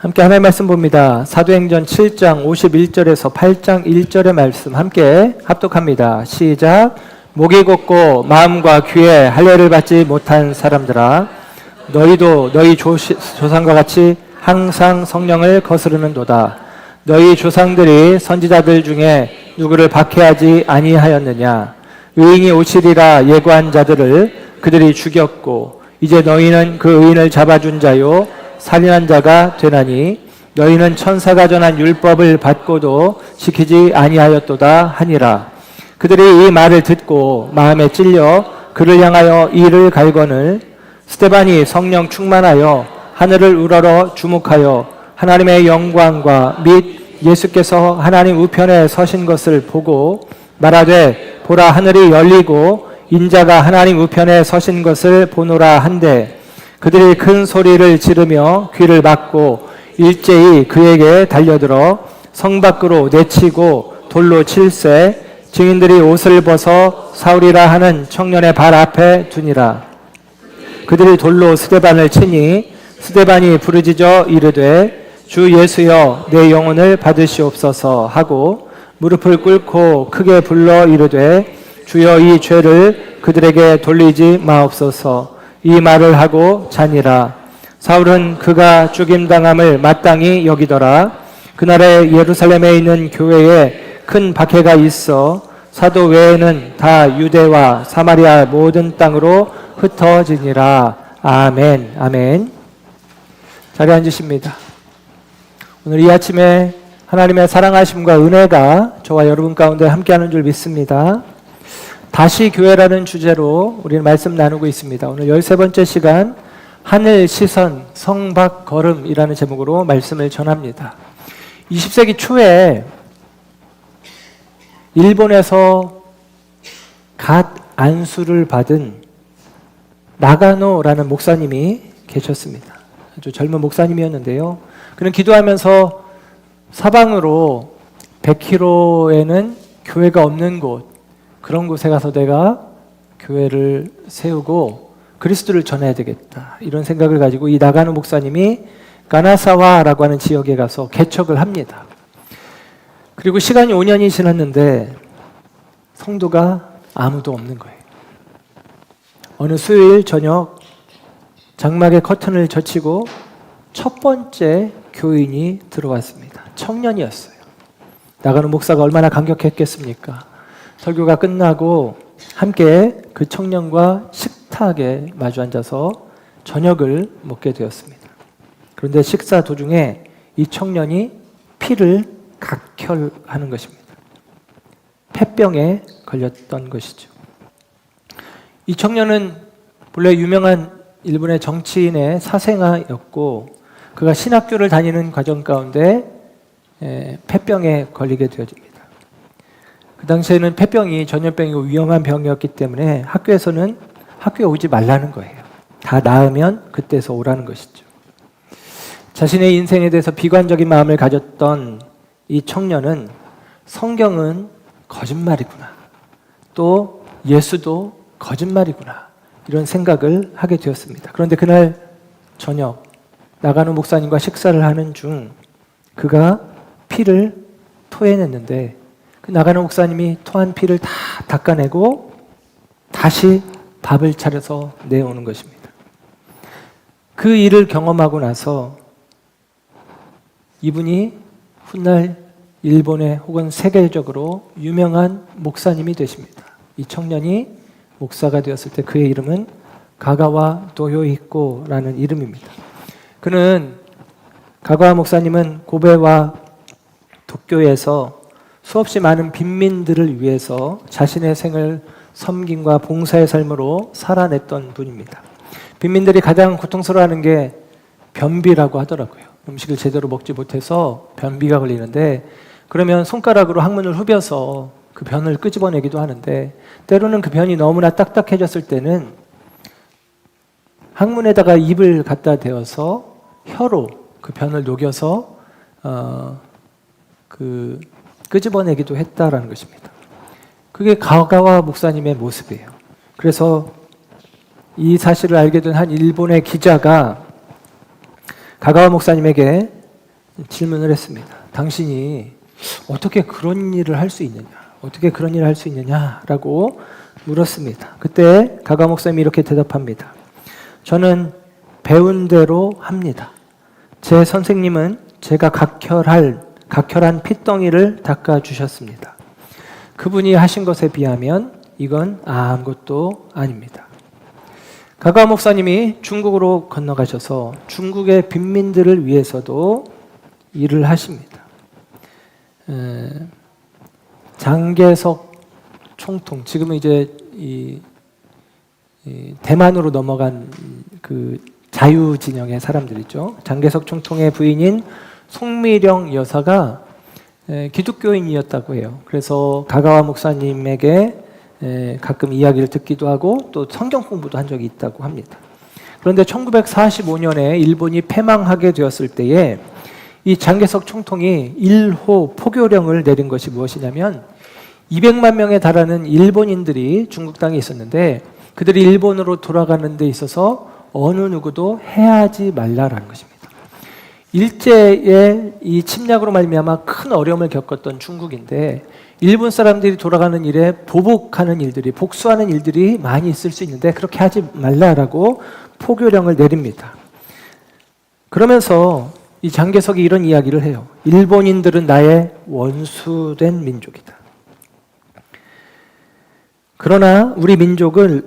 함께 하나님의 말씀 봅니다. 사도행전 7장 51절에서 8장 1절의 말씀 함께 합독합니다. 시작. 목이 곧고 마음과 귀에 할례를 받지 못한 사람들아, 너희도 너희 조상과 같이 항상 성령을 거스르는도다. 너희 조상들이 선지자들 중에 누구를 박해하지 아니하였느냐? 의인이 오시리라 예고한 자들을 그들이 죽였고, 이제 너희는 그 의인을 잡아준 자요 살인한 자가 되나니 너희는 천사가 전한 율법을 받고도 지키지 아니하였도다 하니라. 그들이 이 말을 듣고 마음에 찔려 그를 향하여 이를 갈거늘, 스데반이 성령 충만하여 하늘을 우러러 주목하여 하나님의 영광과 및 예수께서 하나님 우편에 서신 것을 보고 말하되, 보라, 하늘이 열리고 인자가 하나님 우편에 서신 것을 보노라 한데, 그들이 큰 소리를 지르며 귀를 막고 일제히 그에게 달려들어 성 밖으로 내치고 돌로 칠세, 증인들이 옷을 벗어 사울이라 하는 청년의 발 앞에 두니라. 그들이 돌로 스데반을 치니 스데반이 부르짖어 이르되, 주 예수여 내 영혼을 받으시옵소서 하고 무릎을 꿇고 크게 불러 이르되, 주여 이 죄를 그들에게 돌리지 마옵소서. 이 말을 하고 자니라. 사울은 그가 죽임당함을 마땅히 여기더라. 그날에 예루살렘에 있는 교회에 큰 박해가 있어 사도 외에는 다 유대와 사마리아 모든 땅으로 흩어지니라. 아멘. 아멘. 자리에 앉으십니다. 오늘 이 아침에 하나님의 사랑하심과 은혜가 저와 여러분 가운데 함께하는 줄 믿습니다. 다시 교회라는 주제로 우리는 말씀 나누고 있습니다. 오늘 13번째 시간, 하늘 시선 성박 걸음이라는 제목으로 말씀을 전합니다. 20세기 초에 일본에서 갓 안수를 받은 나가노라는 목사님이 계셨습니다. 아주 젊은 목사님이었는데요. 그는 기도하면서 사방으로 100km에는 교회가 없는 곳, 그런 곳에 가서 내가 교회를 세우고 그리스도를 전해야 되겠다, 이런 생각을 가지고 이 나가노 목사님이 가나사와라고 하는 지역에 가서 개척을 합니다. 그리고 시간이 5년이 지났는데 성도가 아무도 없는 거예요. 어느 수요일 저녁 장막의 커튼을 젖히고 첫 번째 교인이 들어왔습니다. 청년이었어요. 나가노 목사가 얼마나 감격했겠습니까? 설교가 끝나고 함께 그 청년과 식탁에 마주 앉아서 저녁을 먹게 되었습니다. 그런데 식사 도중에 이 청년이 피를 각혈하는 것입니다. 폐병에 걸렸던 것이죠. 이 청년은 본래 유명한 일본의 정치인의 사생아였고, 그가 신학교를 다니는 과정 가운데 폐병에 걸리게 되어집니다. 그 당시에는 폐병이 전염병이고 위험한 병이었기 때문에 학교에서는 학교에 오지 말라는 거예요. 다 나으면 그때서 오라는 것이죠. 자신의 인생에 대해서 비관적인 마음을 가졌던 이 청년은 성경은 거짓말이구나, 또 예수도 거짓말이구나, 이런 생각을 하게 되었습니다. 그런데 그날 저녁 나가노 목사님과 식사를 하는 중 그가 피를 토해냈는데, 그 나가노 목사님이 토한 피를 다 닦아내고 다시 밥을 차려서 내오는 것입니다. 그 일을 경험하고 나서 이분이 훗날 일본의 혹은 세계적으로 유명한 목사님이 되십니다. 이 청년이 목사가 되었을 때 그의 이름은 가가와 도요히코라는 이름입니다. 그는 가가와 목사님은 고베와 도쿄에서 수없이 많은 빈민들을 위해서 자신의 생을 섬김과 봉사의 삶으로 살아냈던 분입니다. 빈민들이 가장 고통스러워하는 게 변비라고 하더라고요. 음식을 제대로 먹지 못해서 변비가 걸리는데, 그러면 손가락으로 항문을 후벼서 그 변을 끄집어내기도 하는데, 때로는 그 변이 너무나 딱딱해졌을 때는 항문에다가 입을 갖다 대어서 혀로 그 변을 녹여서 끄집어내기도 했다라는 것입니다. 그게 가가와 목사님의 모습이에요. 그래서 이 사실을 알게 된 한 일본의 기자가 가가와 목사님에게 질문을 했습니다. 당신이 어떻게 그런 일을 할 수 있느냐? 어떻게 그런 일을 할 수 있느냐라고 물었습니다. 그때 가가 목사님이 이렇게 대답합니다. 저는 배운 대로 합니다. 제 선생님은 제가 각혈한 핏덩이를 닦아주셨습니다. 그분이 하신 것에 비하면 이건 아무것도 아닙니다. 가가 목사님이 중국으로 건너가셔서 중국의 빈민들을 위해서도 일을 하십니다. 장개석 총통, 지금은 이제 이 대만으로 넘어간 그 자유 진영의 사람들이죠. 장개석 총통의 부인인 송미령 여사가 기독교인이었다고 해요. 그래서 가가와 목사님에게 가끔 이야기를 듣기도 하고 또 성경 공부도 한 적이 있다고 합니다. 그런데 1945년에 일본이 패망하게 되었을 때에 이 장개석 총통이 1호 포교령을 내린 것이 무엇이냐면 200만 명에 달하는 일본인들이 중국 땅에 있었는데 그들이 일본으로 돌아가는 데 있어서 어느 누구도 해하지 말라라는 것입니다. 일제의 이 침략으로 말미암아 큰 어려움을 겪었던 중국인데 일본 사람들이 돌아가는 일에 보복하는 일들이, 복수하는 일들이 많이 있을 수 있는데 그렇게 하지 말라라고 포교령을 내립니다. 그러면서 이 장개석이 이런 이야기를 해요. 일본인들은 나의 원수된 민족이다. 그러나 우리 민족을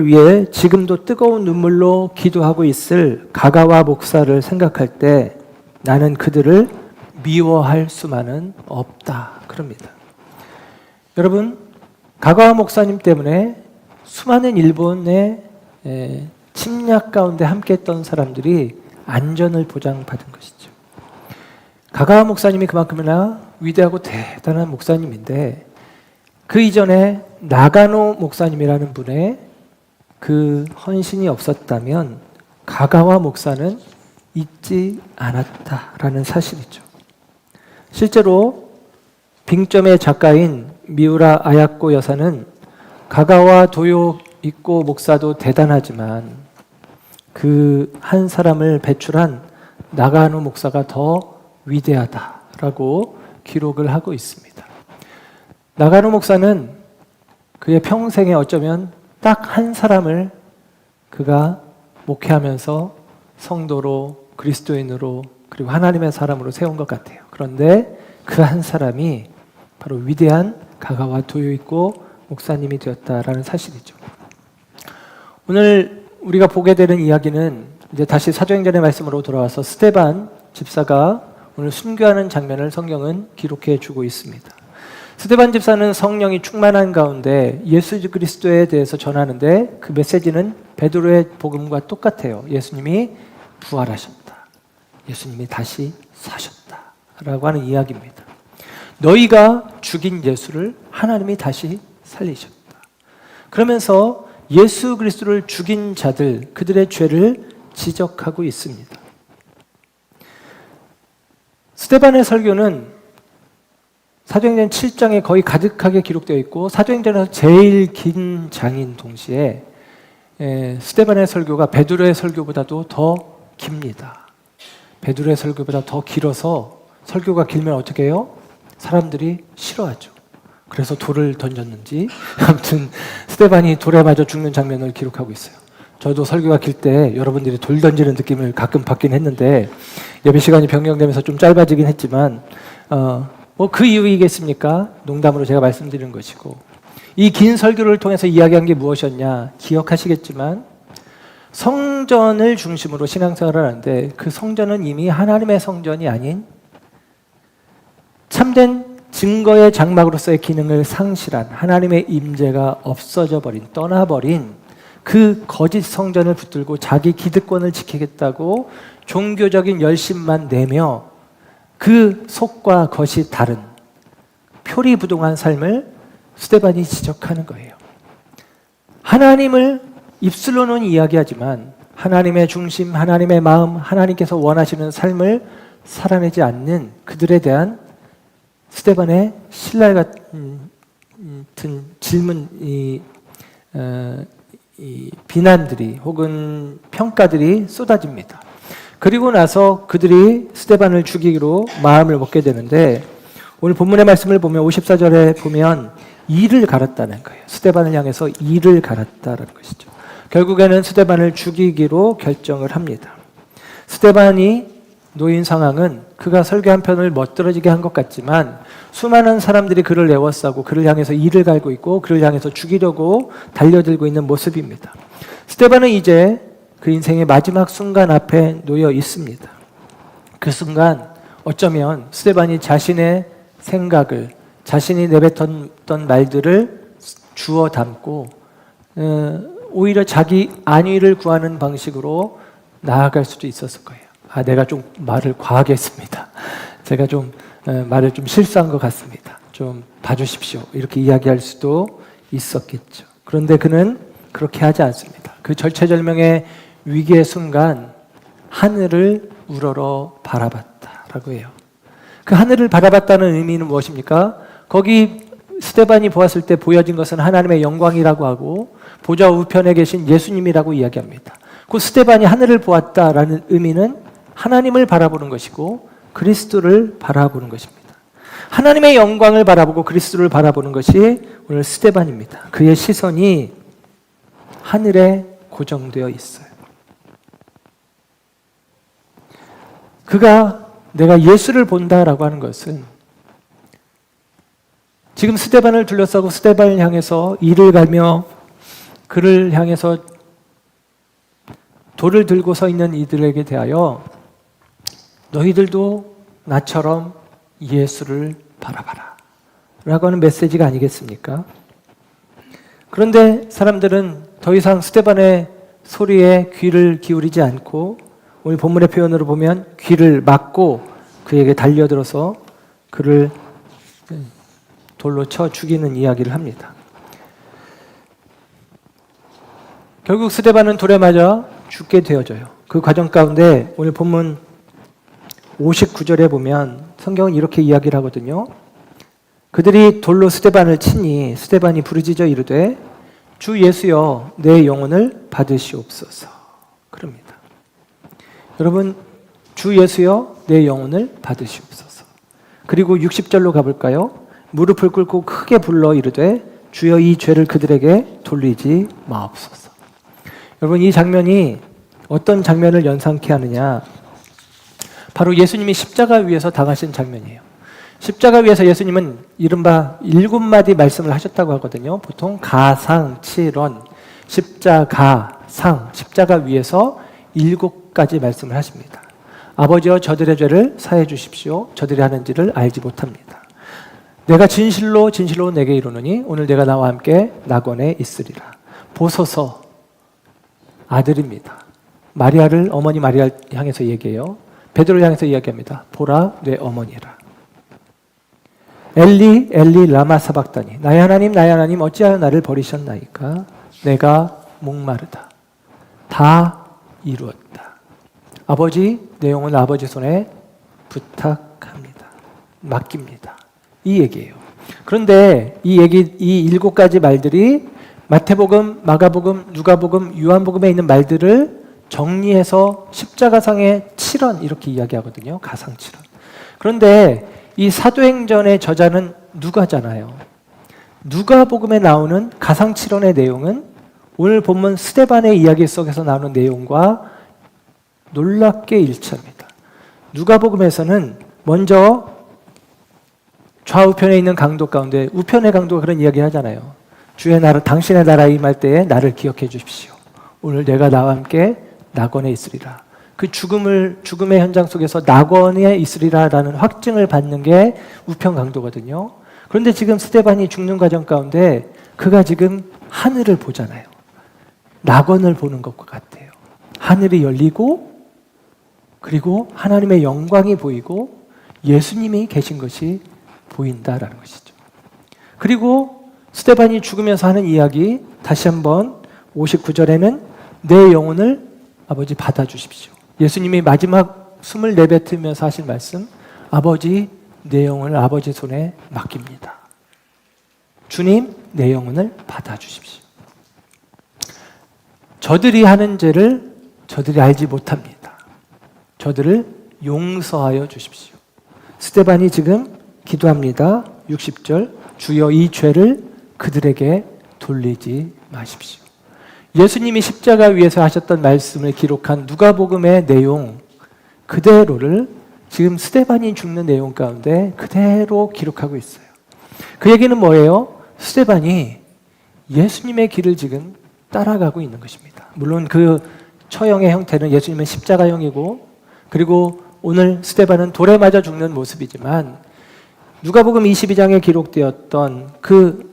위해 지금도 뜨거운 눈물로 기도하고 있을 가가와 목사를 생각할 때 나는 그들을 미워할 수만은 없다. 그럽니다. 여러분, 가가와 목사님 때문에 수많은 일본의 침략 가운데 함께했던 사람들이 안전을 보장받은 것이죠. 가가와 목사님이 그만큼이나 위대하고 대단한 목사님인데 그 이전에 나가노 목사님이라는 분의 그 헌신이 없었다면 가가와 목사는 있지 않았다라는 사실이죠. 실제로 빙점의 작가인 미우라 아야코 여사는 가가와 도요 있고 목사도 대단하지만 그 한 사람을 배출한 나가노 목사가 더 위대하다라고 기록을 하고 있습니다. 나가노 목사는 그의 평생에 어쩌면 딱 한 사람을 그가 목회하면서 성도로, 그리스도인으로, 그리고 하나님의 사람으로 세운 것 같아요. 그런데 그 한 사람이 바로 위대한 가가와 도요이코 목사님이 되었다라는 사실이죠. 오늘 우리가 보게 되는 이야기는 이제 다시 사도행전의 말씀으로 돌아와서 스데반 집사가 오늘 순교하는 장면을 성경은 기록해 주고 있습니다. 스데반 집사는 성령이 충만한 가운데 예수 그리스도에 대해서 전하는데 그 메시지는 베드로의 복음과 똑같아요. 예수님이 부활하셨다. 예수님이 다시 사셨다. 라고 하는 이야기입니다. 너희가 죽인 예수를 하나님이 다시 살리셨다. 그러면서 예수 그리스도를 죽인 자들, 그들의 죄를 지적하고 있습니다. 스데반의 설교는 사도행전 7장에 거의 가득하게 기록되어 있고 사도행전에서 제일 긴 장인 동시에 스데반의 설교가 베드로의 설교보다도 더 깁니다. 베드로의 설교보다 더 길어서 설교가 길면 어떻게 해요? 사람들이 싫어하죠. 그래서 돌을 던졌는지 아무튼 스데반이 돌에 맞아 죽는 장면을 기록하고 있어요. 저도 설교가 길 때 여러분들이 돌 던지는 느낌을 가끔 받긴 했는데 예배 시간이 변경되면서 좀 짧아지긴 했지만 뭐 그 이유이겠습니까? 농담으로 제가 말씀드리는 것이고 이 긴 설교를 통해서 이야기한 게 무엇이었냐 기억하시겠지만 성전을 중심으로 신앙생활을 하는데 그 성전은 이미 하나님의 성전이 아닌 참된 증거의 장막으로서의 기능을 상실한 하나님의 임재가 없어져 버린 떠나버린 그 거짓 성전을 붙들고 자기 기득권을 지키겠다고 종교적인 열심만 내며 그 속과 겉이 다른 표리부동한 삶을 스데반이 지적하는 거예요. 하나님을 입술로는 이야기하지만 하나님의 중심, 하나님의 마음, 하나님께서 원하시는 삶을 살아내지 않는 그들에 대한 스데반의 신랄 같은 질문, 이 비난들이 혹은 평가들이 쏟아집니다. 그리고 나서 그들이 스데반을 죽이기로 마음을 먹게 되는데 오늘 본문의 말씀을 보면 54절에 보면 이를 갈았다는 거예요. 스데반을 향해서 이를 갈았다는 것이죠. 결국에는 스데반을 죽이기로 결정을 합니다. 스데반이 놓인 상황은 그가 설교 한 편을 멋들어지게 한 것 같지만 수많은 사람들이 그를 애워싸고 그를 향해서 이를 갈고 있고 그를 향해서 죽이려고 달려들고 있는 모습입니다. 스데반은 이제 그 인생의 마지막 순간 앞에 놓여 있습니다. 그 순간 어쩌면 스데반이 자신의 생각을, 자신이 내뱉었던 말들을 주워 담고 오히려 자기 안위를 구하는 방식으로 나아갈 수도 있었을 거예요. 내가 좀 말을 과하게 했습니다. 제가 좀 말을 좀 실수한 것 같습니다. 좀 봐주십시오. 이렇게 이야기할 수도 있었겠죠. 그런데 그는 그렇게 하지 않습니다. 그 절체절명의 위기의 순간 하늘을 우러러 바라봤다라고 해요. 그 하늘을 바라봤다는 의미는 무엇입니까? 거기 스데반이 보았을 때 보여진 것은 하나님의 영광이라고 하고 보좌 우편에 계신 예수님이라고 이야기합니다. 그 스데반이 하늘을 보았다라는 의미는 하나님을 바라보는 것이고 그리스도를 바라보는 것입니다. 하나님의 영광을 바라보고 그리스도를 바라보는 것이 오늘 스데반입니다. 그의 시선이 하늘에 고정되어 있어요. 그가 내가 예수를 본다라고 하는 것은 지금 스데반을 둘러싸고 스데반을 향해서 이를 갈며 그를 향해서 돌을 들고 서 있는 이들에게 대하여 너희들도 나처럼 예수를 바라봐라 라고 하는 메시지가 아니겠습니까? 그런데 사람들은 더 이상 스데반의 소리에 귀를 기울이지 않고 오늘 본문의 표현으로 보면 귀를 막고 그에게 달려들어서 그를 돌로 쳐 죽이는 이야기를 합니다. 결국 스데반은 돌에 맞아 죽게 되어져요. 그 과정 가운데 오늘 본문 59절에 보면 성경은 이렇게 이야기를 하거든요. 그들이 돌로 스데반을 치니 스데반이 부르짖어 이르되 주 예수여 내 영혼을 받으시옵소서. 그럽니다. 여러분 주 예수여 내 영혼을 받으시옵소서. 그리고 60절로 가볼까요? 무릎을 꿇고 크게 불러 이르되 주여 이 죄를 그들에게 돌리지 마옵소서. 여러분 이 장면이 어떤 장면을 연상케 하느냐? 바로 예수님이 십자가 위에서 당하신 장면이에요. 십자가 위에서 예수님은 이른바 7마디 말씀을 하셨다고 하거든요. 보통 가상칠언, 십자가상, 십자가 위에서 7가지 말씀을 하십니다. 아버지여 저들의 죄를 사해 주십시오. 저들이 하는지를 알지 못합니다. 내가 진실로 진실로 내게 이르노니 오늘 내가 나와 함께 낙원에 있으리라. 보소서 아들입니다. 마리아를 어머니 마리아를 향해서 얘기해요. 베드로를 향해서 이야기합니다. 보라 내 어머니라. 엘리 엘리 라마 사박다니 나의 하나님 어찌하여 나를 버리셨나이까. 내가 목마르다. 다 이루었다. 아버지 내 영혼을 아버지 손에 부탁합니다. 맡깁니다. 이 얘기예요. 그런데 이 7가지 말들이 마태복음, 마가복음, 누가복음, 요한복음에 있는 말들을 정리해서 십자가상의 7언 이렇게 이야기하거든요. 가상 7언. 그런데 이 사도행전의 저자는 누가잖아요. 누가복음에 나오는 가상 7언의 내용은 오늘 본문 스데반의 이야기 속에서 나오는 내용과 놀랍게 일치합니다. 누가복음에서는 먼저 좌우편에 있는 강도 가운데 우편의 강도가 그런 이야기 하잖아요. 주의 나라, 당신의 나라에 임할 때에 나를 기억해 주십시오. 오늘 내가 나와 함께 낙원에 있으리라. 그 죽음의 현장 속에서 낙원에 있으리라라는 확증을 받는 게 우편 강도거든요. 그런데 지금 스데반이 죽는 과정 가운데 그가 지금 하늘을 보잖아요. 낙원을 보는 것과 같아요. 하늘이 열리고 그리고 하나님의 영광이 보이고 예수님이 계신 것이 보인다라는 것이죠. 그리고 스데반이 죽으면서 하는 이야기 다시 한번 59절에는 내 영혼을 아버지 받아주십시오. 예수님이 마지막 숨을 내뱉으면서 하실 말씀 아버지 내 영혼을 아버지 손에 맡깁니다. 주님 내 영혼을 받아주십시오. 저들이 하는 죄를 저들이 알지 못합니다. 저들을 용서하여 주십시오. 스데반이 지금 기도합니다. 60절 주여 이 죄를 그들에게 돌리지 마십시오. 예수님이 십자가 위에서 하셨던 말씀을 기록한 누가복음의 내용 그대로를 지금 스데반이 죽는 내용 가운데 그대로 기록하고 있어요. 그 얘기는 뭐예요? 스데반이 예수님의 길을 지금 따라가고 있는 것입니다. 물론 그 처형의 형태는 예수님은 십자가형이고 그리고 오늘 스데반은 돌에 맞아 죽는 모습이지만 누가복음 22장에 기록되었던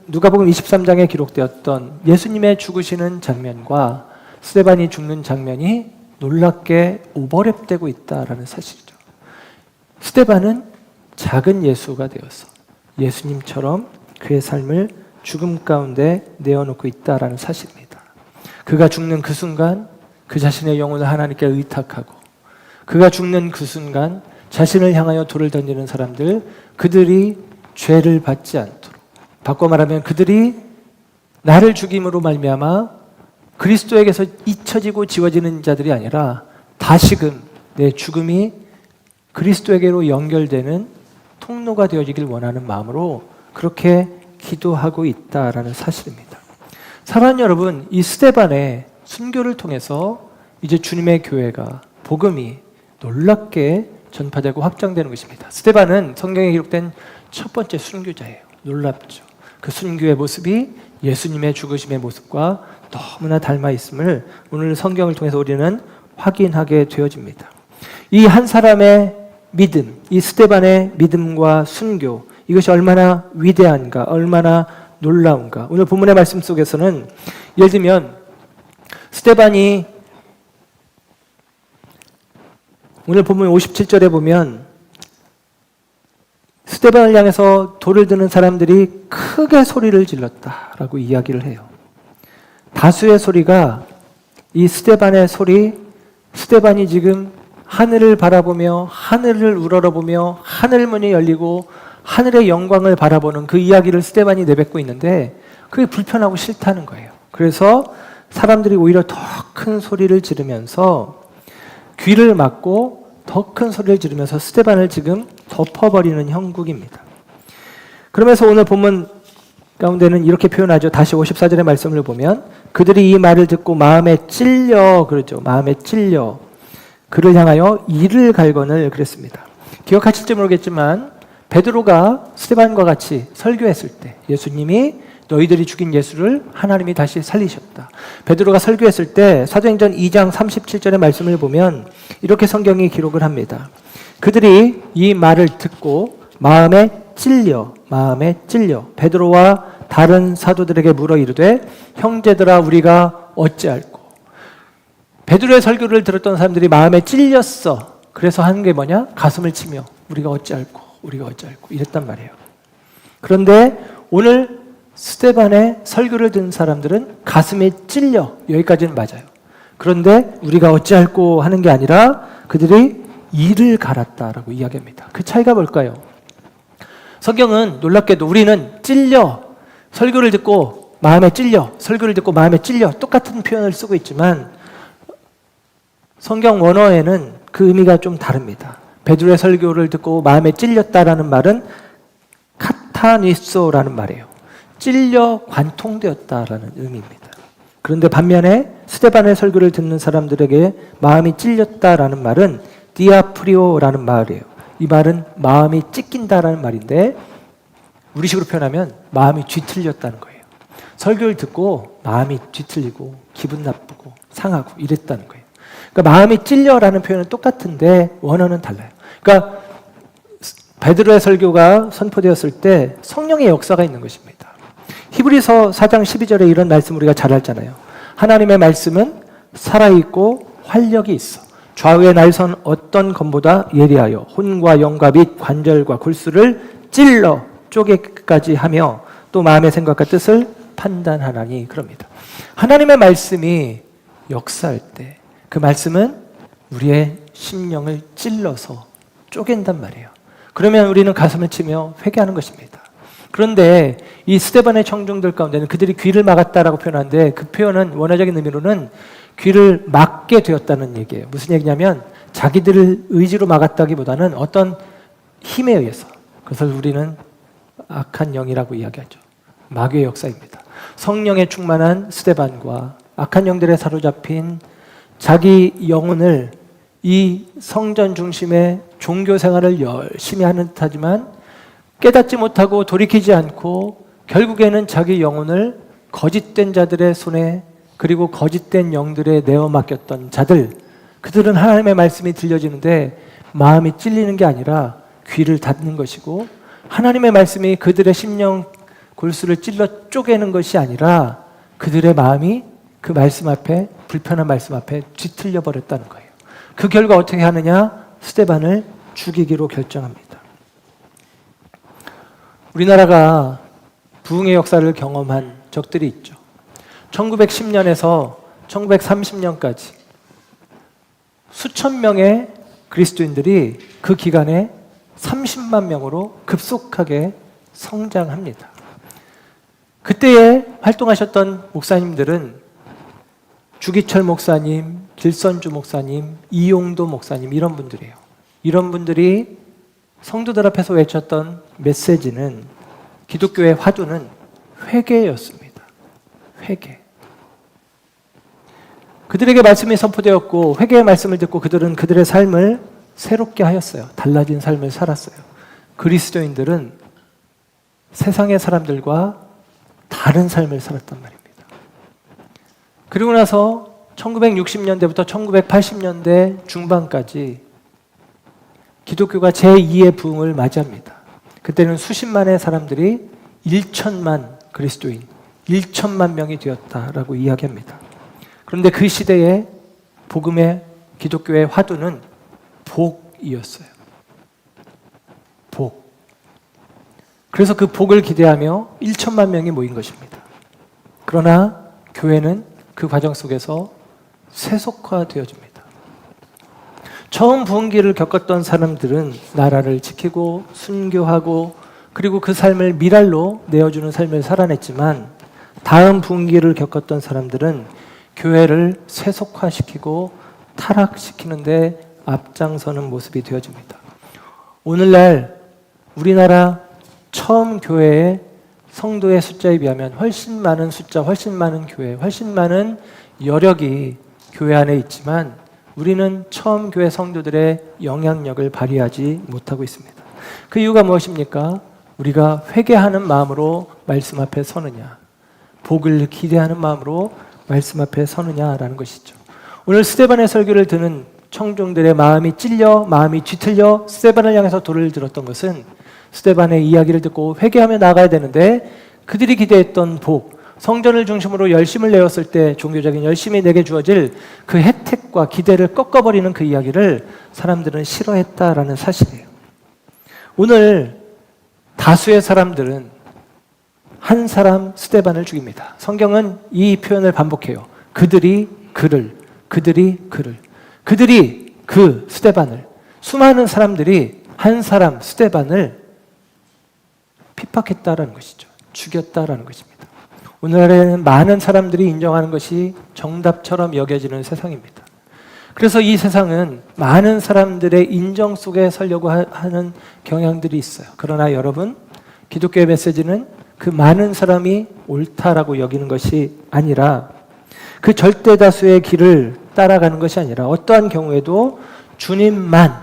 누가복음 23장에 기록되었던 예수님의 죽으시는 장면과 스데반이 죽는 장면이 놀랍게 오버랩되고 있다라는 사실이죠. 스데반은 작은 예수가 되어서 예수님처럼 그의 삶을 죽음 가운데 내어놓고 있다라는 사실입니다. 그가 죽는 그 순간 그 자신의 영혼을 하나님께 의탁하고 그가 죽는 그 순간 자신을 향하여 돌을 던지는 사람들 그들이 죄를 받지 않도록 바꿔 말하면 그들이 나를 죽임으로 말미암아 그리스도에게서 잊혀지고 지워지는 자들이 아니라 다시금 내 죽음이 그리스도에게로 연결되는 통로가 되어지길 원하는 마음으로 그렇게 기도하고 있다라는 사실입니다. 사랑하는 여러분, 이 스데반의 순교를 통해서 이제 주님의 교회가 복음이 놀랍게 전파되고 확장되는 것입니다. 스데반은 성경에 기록된 첫 번째 순교자예요. 놀랍죠. 그 순교의 모습이 예수님의 죽으심의 모습과 너무나 닮아 있음을 오늘 성경을 통해서 우리는 확인하게 되어집니다. 이 한 사람의 믿음, 이 스데반의 믿음과 순교, 이것이 얼마나 위대한가, 얼마나 놀라운가. 오늘 본문의 말씀 속에서는 예를 들면 스데반이 오늘 본문 57절에 보면 스데반을 향해서 돌을 드는 사람들이 크게 소리를 질렀다라고 이야기를 해요. 다수의 소리가 이 스데반의 소리, 스데반이 지금 하늘을 바라보며 하늘을 우러러보며 하늘문이 열리고 하늘의 영광을 바라보는 그 이야기를 스데반이 내뱉고 있는데 그게 불편하고 싫다는 거예요. 그래서 사람들이 오히려 더 큰 소리를 지르면서 귀를 막고 더 큰 소리를 지르면서 스데반을 지금 덮어버리는 형국입니다. 그러면서 오늘 본문 가운데는 이렇게 표현하죠. 다시 54절의 말씀을 보면 그들이 이 말을 듣고 마음에 찔려 그러죠. 마음에 찔려 그를 향하여 이를 갈거늘 그랬습니다. 기억하실지 모르겠지만 베드로가 스데반과 같이 설교했을 때 예수님이 너희들이 죽인 예수를 하나님이 다시 살리셨다. 베드로가 설교했을 때 사도행전 2장 37절의 말씀을 보면 이렇게 성경이 기록을 합니다. 그들이 이 말을 듣고 마음에 찔려 베드로와 다른 사도들에게 물어 이르되 형제들아 우리가 어찌할꼬. 베드로의 설교를 들었던 사람들이 마음에 찔렸어. 그래서 하는 게 뭐냐? 가슴을 치며 우리가 어찌할꼬 이랬단 말이에요. 그런데 오늘 스데반의 설교를 듣는 사람들은 가슴에 찔려 여기까지는 맞아요. 그런데 우리가 어찌할꼬 하는 게 아니라 그들이 이를 갈았다라고 이야기합니다. 그 차이가 뭘까요? 성경은 놀랍게도 우리는 찔려 설교를 듣고 마음에 찔려 설교를 듣고 마음에 찔려 똑같은 표현을 쓰고 있지만 성경 원어에는 그 의미가 좀 다릅니다. 베드로의 설교를 듣고 마음에 찔렸다라는 말은 카타니소라는 말이에요. 찔려 관통되었다라는 의미입니다. 그런데 반면에 스데반의 설교를 듣는 사람들에게 마음이 찔렸다라는 말은 디아프리오라는 말이에요. 이 말은 마음이 찢긴다라는 말인데 우리식으로 표현하면 마음이 뒤틀렸다는 거예요. 설교를 듣고 마음이 뒤틀리고 기분 나쁘고 상하고 이랬다는 거예요. 그러니까 마음이 찔려라는 표현은 똑같은데 원어는 달라요. 그러니까 베드로의 설교가 선포되었을 때 성령의 역사가 있는 것입니다. 히브리서 4장 12절에 이런 말씀 우리가 잘 알잖아요. 하나님의 말씀은 살아있고 활력이 있어 좌우의 날선 어떤 검보다 예리하여 혼과 영과 및 관절과 골수를 찔러 쪼개기까지 하며 또 마음의 생각과 뜻을 판단하나니 그럽니다. 하나님의 말씀이 역사할 때 그 말씀은 우리의 심령을 찔러서 쪼갠단 말이에요. 그러면 우리는 가슴을 치며 회개하는 것입니다. 그런데 이 스데반의 청중들 가운데는 그들이 귀를 막았다라고 표현하는데 그 표현은 원어적인 의미로는 귀를 막게 되었다는 얘기예요. 무슨 얘기냐면 자기들을 의지로 막았다기보다는 어떤 힘에 의해서, 그것을 우리는 악한 영이라고 이야기하죠. 마귀의 역사입니다. 성령에 충만한 스데반과 악한 영들에 사로잡힌 자기 영혼을 이 성전 중심의 종교 생활을 열심히 하는 듯하지만 깨닫지 못하고 돌이키지 않고 결국에는 자기 영혼을 거짓된 자들의 손에, 그리고 거짓된 영들에 내어 맡겼던 자들, 그들은 하나님의 말씀이 들려지는데 마음이 찔리는 게 아니라 귀를 닫는 것이고, 하나님의 말씀이 그들의 심령 골수를 찔러 쪼개는 것이 아니라 그들의 마음이 그 말씀 앞에, 불편한 말씀 앞에 뒤틀려 버렸다는 거예요. 그 결과 어떻게 하느냐? 스데반을 죽이기로 결정합니다. 우리나라가 부흥의 역사를 경험한 적들이 있죠. 1910년에서 1930년까지 수천 명의 그리스도인들이 그 기간에 30만 명으로 급속하게 성장합니다. 그때에 활동하셨던 목사님들은 주기철 목사님, 길선주 목사님, 이용도 목사님, 이런 분들이에요. 이런 분들이 성도들 앞에서 외쳤던 메시지는, 기독교의 화두는 회개였습니다. 회개. 그들에게 말씀이 선포되었고 회개의 말씀을 듣고 그들은 그들의 삶을 새롭게 하였어요. 달라진 삶을 살았어요. 그리스도인들은 세상의 사람들과 다른 삶을 살았단 말입니다. 그리고 나서 1960년대부터 1980년대 중반까지 기독교가 제2의 부흥을 맞이합니다. 그때는 수십만의 사람들이 1천만 그리스도인, 1천만 명이 되었다라고 이야기합니다. 그런데 그 시대에 복음의, 기독교의 화두는 복이었어요. 복. 그래서 그 복을 기대하며 1천만 명이 모인 것입니다. 그러나 교회는 그 과정 속에서 세속화되어집니다. 처음 부흥기를 겪었던 사람들은 나라를 지키고 순교하고 그리고 그 삶을 미랄로 내어주는 삶을 살아냈지만, 다음 부흥기를 겪었던 사람들은 교회를 세속화시키고 타락시키는데 앞장서는 모습이 되어집니다. 오늘날 우리나라 처음 교회의 성도의 숫자에 비하면 훨씬 많은 숫자, 훨씬 많은 교회, 훨씬 많은 여력이 교회 안에 있지만 우리는 처음 교회 성도들의 영향력을 발휘하지 못하고 있습니다. 그 이유가 무엇입니까? 우리가 회개하는 마음으로 말씀 앞에 서느냐, 복을 기대하는 마음으로 말씀 앞에 서느냐라는 것이죠. 오늘 스데반의 설교를 듣는 청중들의 마음이 찔려, 마음이 뒤틀려 스데반을 향해서 돌을 들었던 것은 스데반의 이야기를 듣고 회개하며 나가야 되는데 그들이 기대했던 복, 성전을 중심으로 열심을 내었을 때 종교적인 열심이 내게 주어질 그 혜택과 기대를 꺾어버리는 그 이야기를 사람들은 싫어했다라는 사실이에요. 오늘 다수의 사람들은 한 사람 스데반을 죽입니다. 성경은 이 표현을 반복해요. 그들이 그를, 그들이 그를, 그들이 그 스데반을, 수많은 사람들이 한 사람 스데반을 핍박했다라는 것이죠. 죽였다라는 것입니다. 오늘날에는 많은 사람들이 인정하는 것이 정답처럼 여겨지는 세상입니다. 그래서 이 세상은 많은 사람들의 인정 속에 서려고 하는 경향들이 있어요. 그러나 여러분, 기독교의 메시지는 그 많은 사람이 옳다라고 여기는 것이 아니라, 그 절대 다수의 길을 따라가는 것이 아니라 어떠한 경우에도 주님만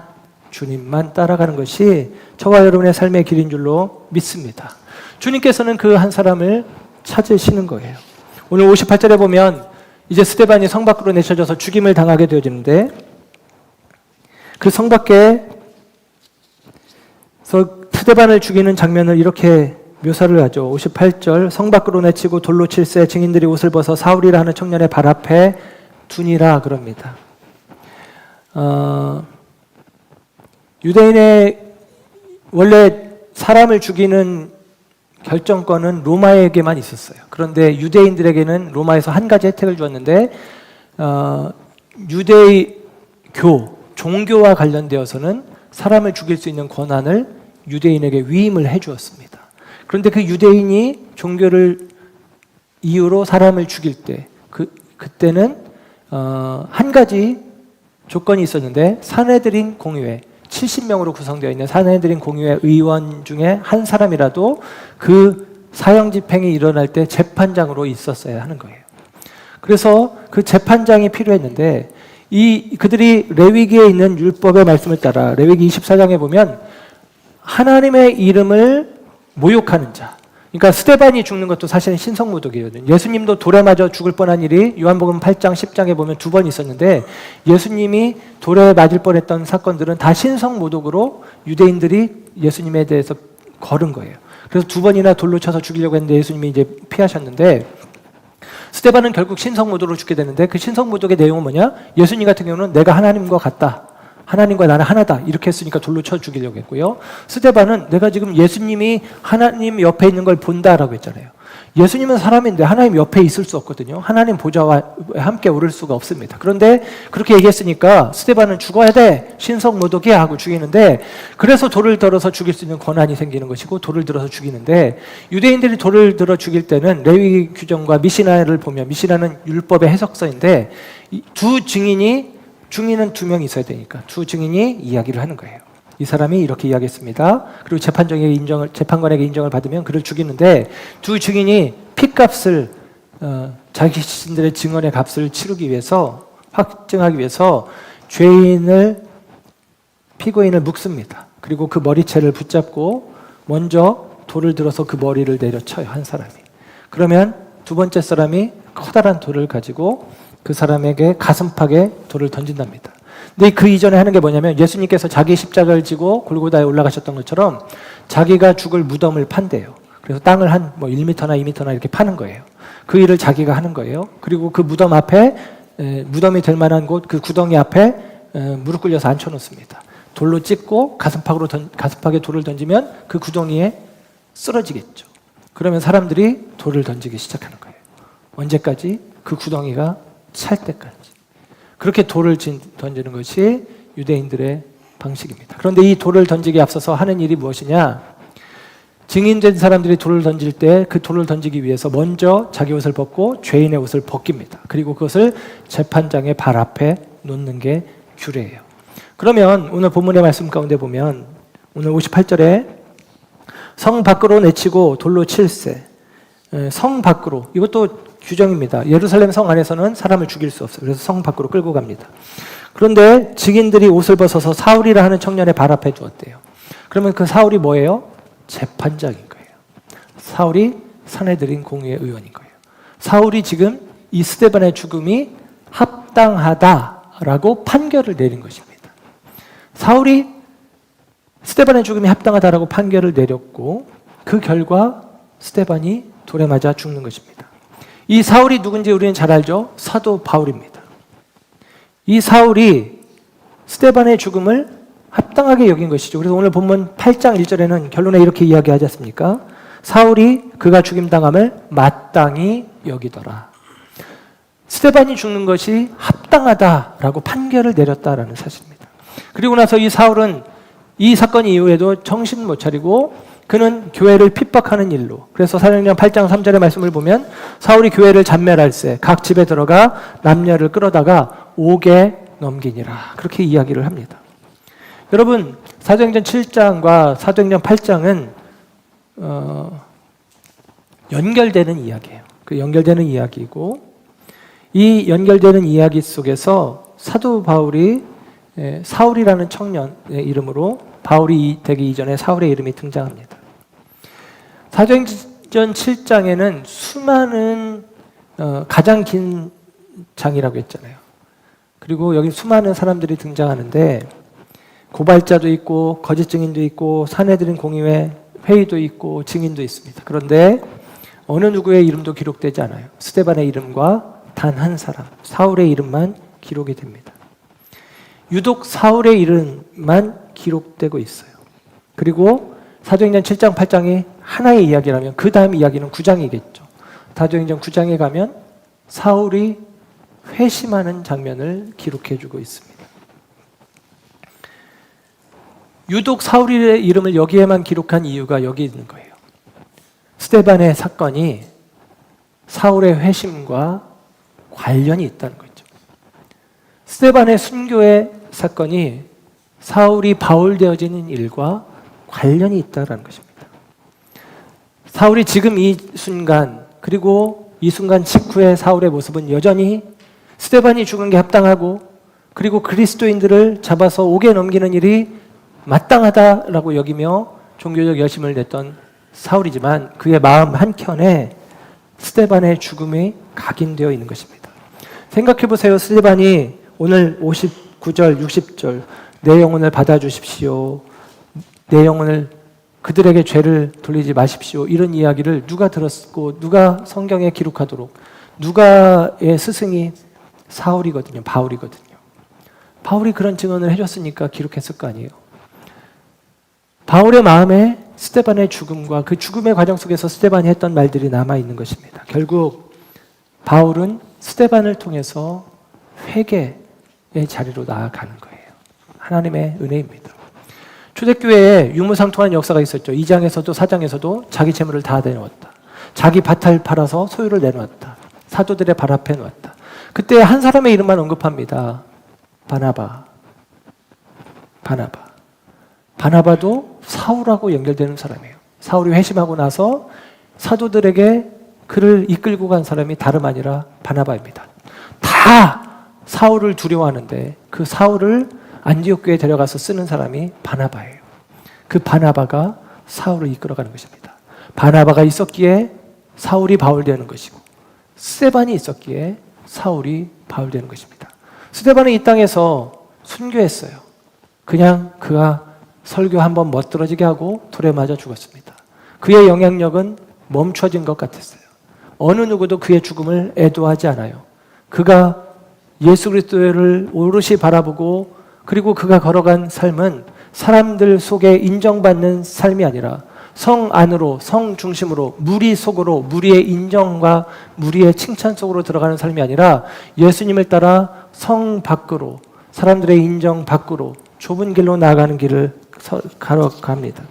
따라가는 것이 저와 여러분의 삶의 길인 줄로 믿습니다. 주님께서는 그 한 사람을 찾으시는 거예요. 오늘 58절에 보면 이제 스데반이 성 밖으로 내쳐져서 죽임을 당하게 되어지는데, 그 성 밖에서 스데반을 죽이는 장면을 이렇게 묘사를 하죠. 58절, 성 밖으로 내치고 돌로 칠세 증인들이 옷을 벗어 사울이라 하는 청년의 발 앞에 두니라 그럽니다. 유대인의 원래 사람을 죽이는 결정권은 로마에게만 있었어요. 그런데 유대인들에게는 로마에서 한 가지 혜택을 주었는데, 유대교, 종교와 관련되어서는 사람을 죽일 수 있는 권한을 유대인에게 위임을 해주었습니다. 그런데 그 유대인이 종교를 이유로 사람을 죽일 때, 그때는 한 가지 조건이 있었는데 산헤드린 공의회 70명으로 구성되어 있는 산헤드린 공의회 의원 중에 한 사람이라도 그 사형 집행이 일어날 때 재판장으로 있었어야 하는 거예요. 그래서 그 재판장이 필요했는데 그들이 레위기에 있는 율법의 말씀을 따라 레위기 24장에 보면 하나님의 이름을 모욕하는 자, 그러니까 스데반이 죽는 것도 사실은 신성모독이거든요. 예수님도 돌에 맞아 죽을 뻔한 일이 요한복음 8장, 10장에 보면 2번 있었는데 예수님이 돌에 맞을 뻔했던 사건들은 다 신성모독으로 유대인들이 예수님에 대해서 걸은 거예요. 그래서 2번이나 돌로 쳐서 죽이려고 했는데 예수님이 이제 피하셨는데 스데반은 결국 신성모독으로 죽게 되는데 그 신성모독의 내용은 뭐냐? 예수님 같은 경우는 내가 하나님과 같다. 하나님과 나는 하나다. 이렇게 했으니까 돌로 쳐 죽이려고 했고요. 스데반은 내가 지금 예수님이 하나님 옆에 있는 걸 본다라고 했잖아요. 예수님은 사람인데 하나님 옆에 있을 수 없거든요. 하나님 보좌와 함께 오를 수가 없습니다. 그런데 그렇게 얘기했으니까 스데반은 죽어야 돼. 신성모독이야 하고 죽이는데 그래서 돌을 들어서 죽일 수 있는 권한이 생기는 것이고 돌을 들어서 죽이는데 유대인들이 돌을 들어 죽일 때는 레위 규정과 미시나를 보면 미시나는 율법의 해석서인데 두 증인은 2명 있어야 되니까 두 증인이 이야기를 하는 거예요. 이 사람이 이렇게 이야기했습니다. 그리고 재판관에게 인정을 받으면 그를 죽이는데 두 증인이 핏값을 자기 자신들의 증언의 값을 치르기 위해서 확증하기 위해서 피고인을 묶습니다. 그리고 그 머리채를 붙잡고 먼저 돌을 들어서 그 머리를 내려쳐요. 한 사람이. 그러면 두 번째 사람이 커다란 돌을 가지고 그 사람에게 가슴팍에 돌을 던진답니다. 근데 그 이전에 하는 게 뭐냐면 예수님께서 자기 십자가를 지고 골고다에 올라가셨던 것처럼 자기가 죽을 무덤을 판대요. 그래서 땅을 한 1m나 2m나 이렇게 파는 거예요. 그 일을 자기가 하는 거예요. 그리고 그 무덤 앞에 무덤이 될 만한 곳 그 구덩이 앞에 무릎 꿇려서 앉혀놓습니다. 돌로 찍고 가슴팍에 돌을 던지면 그 구덩이에 쓰러지겠죠. 그러면 사람들이 돌을 던지기 시작하는 거예요. 언제까지? 그 구덩이가 찰 때까지. 그렇게 돌을 던지는 것이 유대인들의 방식입니다. 그런데 이 돌을 던지기에 앞서서 하는 일이 무엇이냐? 증인된 사람들이 돌을 던질 때 그 돌을 던지기 위해서 먼저 자기 옷을 벗고 죄인의 옷을 벗깁니다. 그리고 그것을 재판장의 발 앞에 놓는 게 규례예요. 그러면 오늘 본문의 말씀 가운데 보면 오늘 58절에 성 밖으로 내치고 돌로 칠세. 성 밖으로, 이것도 규정입니다. 예루살렘 성 안에서는 사람을 죽일 수 없어요. 그래서 성 밖으로 끌고 갑니다. 그런데 증인들이 옷을 벗어서 사울이라 하는 청년의 발 앞에 두었대요. 그러면 그 사울이 뭐예요? 재판장인 거예요. 사울이 산헤드린 공의회 의원인 거예요. 사울이 지금 이 스데반의 죽음이 합당하다라고 판결을 내린 것입니다. 사울이 스데반의 죽음이 합당하다라고 판결을 내렸고 그 결과 스데반이 돌에 맞아 죽는 것입니다. 이 사울이 누군지 우리는 잘 알죠? 사도 바울입니다. 이 사울이 스데반의 죽음을 합당하게 여긴 것이죠. 그래서 오늘 본문 8장 1절에는 결론에 이렇게 이야기하지 않습니까? 사울이 그가 죽임당함을 마땅히 여기더라. 스데반이 죽는 것이 합당하다라고 판결을 내렸다라는 사실입니다. 그리고 나서 이 사울은 이 사건 이후에도 정신 못 차리고 그는 교회를 핍박하는 일로, 그래서 사도행전 8장 3절의 말씀을 보면 사울이 교회를 잔멸할세 각 집에 들어가 남녀를 끌어다가 옥에 넘기니라, 그렇게 이야기를 합니다. 여러분, 사도행전 7장과 사도행전 8장은 연결되는 이야기예요. 그 연결되는 이야기이고 이 연결되는 이야기 속에서 사도 바울이 사울이라는 청년의 이름으로 바울이 되기 이전에 사울의 이름이 등장합니다. 사도행전 7장에는 수많은 가장 긴 장이라고 했잖아요. 그리고 여기 수많은 사람들이 등장하는데 고발자도 있고 거짓 증인도 있고 산헤드린 공의회 회의도 있고 증인도 있습니다. 그런데 어느 누구의 이름도 기록되지 않아요. 스데반의 이름과 단 한 사람, 사울의 이름만 기록이 됩니다. 유독 사울의 이름만 기록되고 있어요. 그리고 사도행전 7장, 8장이 하나의 이야기라면 그 다음 이야기는 9장이겠죠. 사도행전 9장에 가면 사울이 회심하는 장면을 기록해주고 있습니다. 유독 사울의 이름을 여기에만 기록한 이유가 여기 있는 거예요. 스데반의 사건이 사울의 회심과 관련이 있다는 거죠. 스데반의 순교의 사건이 사울이 바울 되어지는 일과 관련이 있다는 것입니다. 사울이 지금 이 순간, 그리고 이 순간 직후의 사울의 모습은 여전히 스데반이 죽은 게 합당하고, 그리고 그리스도인들을 잡아서 옥에 넘기는 일이 마땅하다라고 여기며 종교적 여심을 냈던 사울이지만, 그의 마음 한켠에 스데반의 죽음이 각인되어 있는 것입니다. 생각해 보세요. 스데반이 오늘 59절, 60절 내 영혼을 받아주십시오, 내 영혼을 그들에게 죄를 돌리지 마십시오, 이런 이야기를 누가 들었고 누가 성경에 기록하도록, 누가의 스승이 사울이거든요. 바울이거든요. 바울이 그런 증언을 해줬으니까 기록했을 거 아니에요. 바울의 마음에 스데반의 죽음과 그 죽음의 과정 속에서 스데반이 했던 말들이 남아있는 것입니다. 결국 바울은 스데반을 통해서 회개의 자리로 나아가는 거예요. 하나님의 은혜입니다. 초대교회에 유무상통한 역사가 있었죠. 2장에서도 4장에서도 자기 재물을 다 내놓았다. 자기 밭을 팔아서 소유를 내놓았다. 사도들의 발 앞에 놓았다. 그때 한 사람의 이름만 언급합니다. 바나바. 바나바도 사울하고 연결되는 사람이에요. 사울이 회심하고 나서 사도들에게 그를 이끌고 간 사람이 다름 아니라 바나바입니다. 다 사울을 두려워하는데 그 사울을 안디옥 교회에 데려가서 쓰는 사람이 바나바예요. 그 바나바가 사울을 이끌어가는 것입니다. 바나바가 있었기에 사울이 바울 되는 것이고, 스데반이 있었기에 사울이 바울 되는 것입니다. 스데반은 이 땅에서 순교했어요. 그냥 그가 설교 한번 멋들어지게 하고 돌에 맞아 죽었습니다. 그의 영향력은 멈춰진 것 같았어요. 어느 누구도 그의 죽음을 애도하지 않아요. 그가 예수 그리스도를 오롯이 바라보고, 그리고 그가 걸어간 삶은 사람들 속에 인정받는 삶이 아니라 성 안으로, 성 중심으로, 무리 속으로, 무리의 인정과 무리의 칭찬 속으로 들어가는 삶이 아니라 예수님을 따라 성 밖으로, 사람들의 인정 밖으로 좁은 길로 나아가는 길을 걸어갑니다.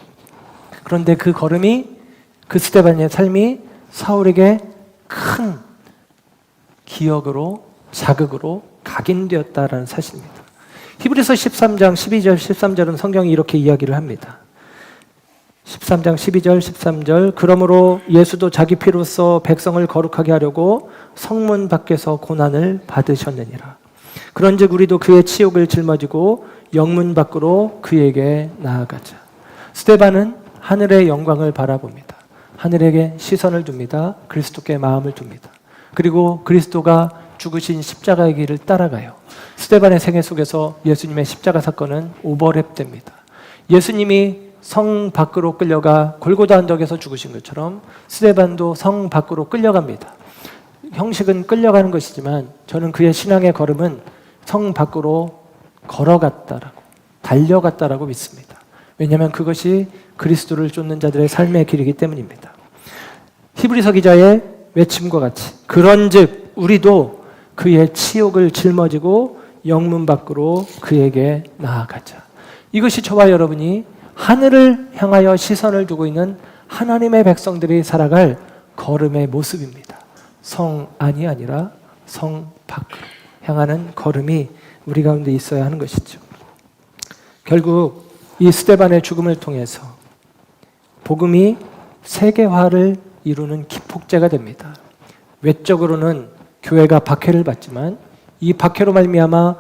그런데 그 걸음이, 그 스데반의 삶이 사울에게 큰 기억으로, 자극으로 각인되었다라는 사실입니다. 히브리서 13장 12절 13절은 성경이 이렇게 이야기를 합니다. 13장 12절 13절 그러므로 예수도 자기 피로써 백성을 거룩하게 하려고 성문 밖에서 고난을 받으셨느니라. 그런즉 우리도 그의 치욕을 짊어지고 영문 밖으로 그에게 나아가자. 스데반은 하늘의 영광을 바라봅니다. 하늘에게 시선을 둡니다. 그리스도께 마음을 둡니다. 그리고 그리스도가 죽으신 십자가의 길을 따라가요. 스데반의 생애 속에서 예수님의 십자가 사건은 오버랩됩니다. 예수님이 성 밖으로 끌려가 골고다 언덕에서 죽으신 것처럼 스데반도 성 밖으로 끌려갑니다. 형식은 끌려가는 것이지만 저는 그의 신앙의 걸음은 성 밖으로 걸어갔다라고, 달려갔다라고 믿습니다. 왜냐하면 그것이 그리스도를 쫓는 자들의 삶의 길이기 때문입니다. 히브리서 기자의 외침과 같이 그런즉 우리도 그의 치욕을 짊어지고 영문 밖으로 그에게 나아가자. 이것이 저와 여러분이 하늘을 향하여 시선을 두고 있는 하나님의 백성들이 살아갈 걸음의 모습입니다. 성 안이 아니라 성 밖으로 향하는 걸음이 우리 가운데 있어야 하는 것이죠. 결국 이 스데반의 죽음을 통해서 복음이 세계화를 이루는 기폭제가 됩니다. 외적으로는 교회가 박해를 받지만 이 박해로 말미암아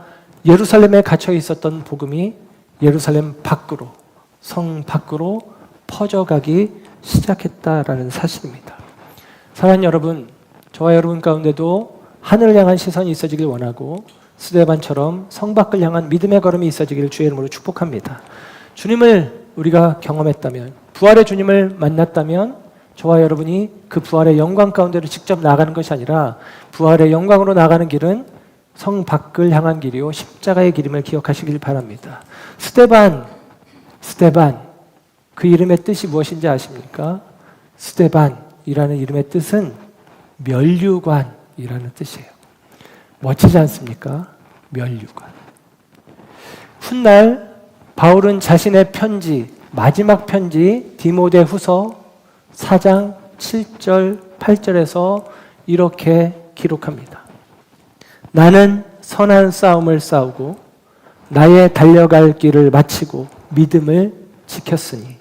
예루살렘에 갇혀 있었던 복음이 예루살렘 밖으로, 성 밖으로 퍼져가기 시작했다라는 사실입니다. 사랑하는 여러분, 저와 여러분 가운데도 하늘을 향한 시선이 있어지길 원하고 스데반처럼 성 밖을 향한 믿음의 걸음이 있어지기를 주의 이름으로 축복합니다. 주님을 우리가 경험했다면, 부활의 주님을 만났다면 저와 여러분이 그 부활의 영광 가운데로 직접 나가는 것이 아니라 부활의 영광으로 나가는 길은 성 밖을 향한 길이요 십자가의 길임을 기억하시길 바랍니다. 스데반, 그 이름의 뜻이 무엇인지 아십니까? 스데반이라는 이름의 뜻은 면류관이라는 뜻이에요. 멋지지 않습니까? 면류관. 훗날 바울은 자신의 편지, 마지막 편지 디모데후서 4장 7절 8절에서 이렇게 기록합니다. 나는 선한 싸움을 싸우고 나의 달려갈 길을 마치고 믿음을 지켰으니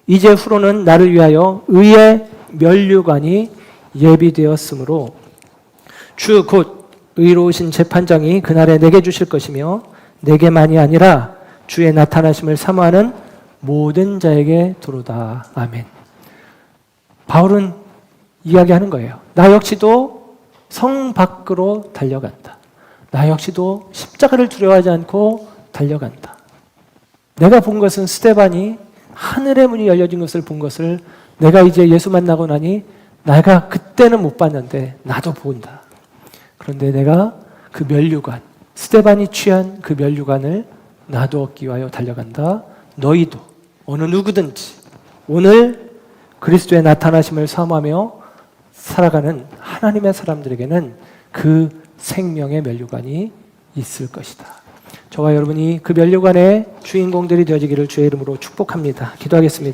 이제 후로는 나를 위하여 의의 면류관이 예비되었으므로 주 곧 의로우신 재판장이 그날에 내게 주실 것이며 내게만이 아니라 주의 나타나심을 사모하는 모든 자에게 도로다. 아멘. 바울은 이야기하는 거예요. 나 역시도 성 밖으로 달려간다. 나 역시도 십자가를 두려워하지 않고 달려간다. 내가 본 것은 스데반이 하늘의 문이 열려진 것을 본 것을 내가 이제 예수 만나고 나니 내가 그때는 못 봤는데 나도 본다. 그런데 내가 그 면류관, 스데반이 취한 그 면류관을 나도 얻기 위하여 달려간다. 너희도 어느 누구든지 오늘 그리스도의 나타나심을 사모하며 살아가는 하나님의 사람들에게는 그 생명의 면류관이 있을 것이다. 저와 여러분이 그 면류관의 주인공들이 되어지기를 주의 이름으로 축복합니다. 기도하겠습니다.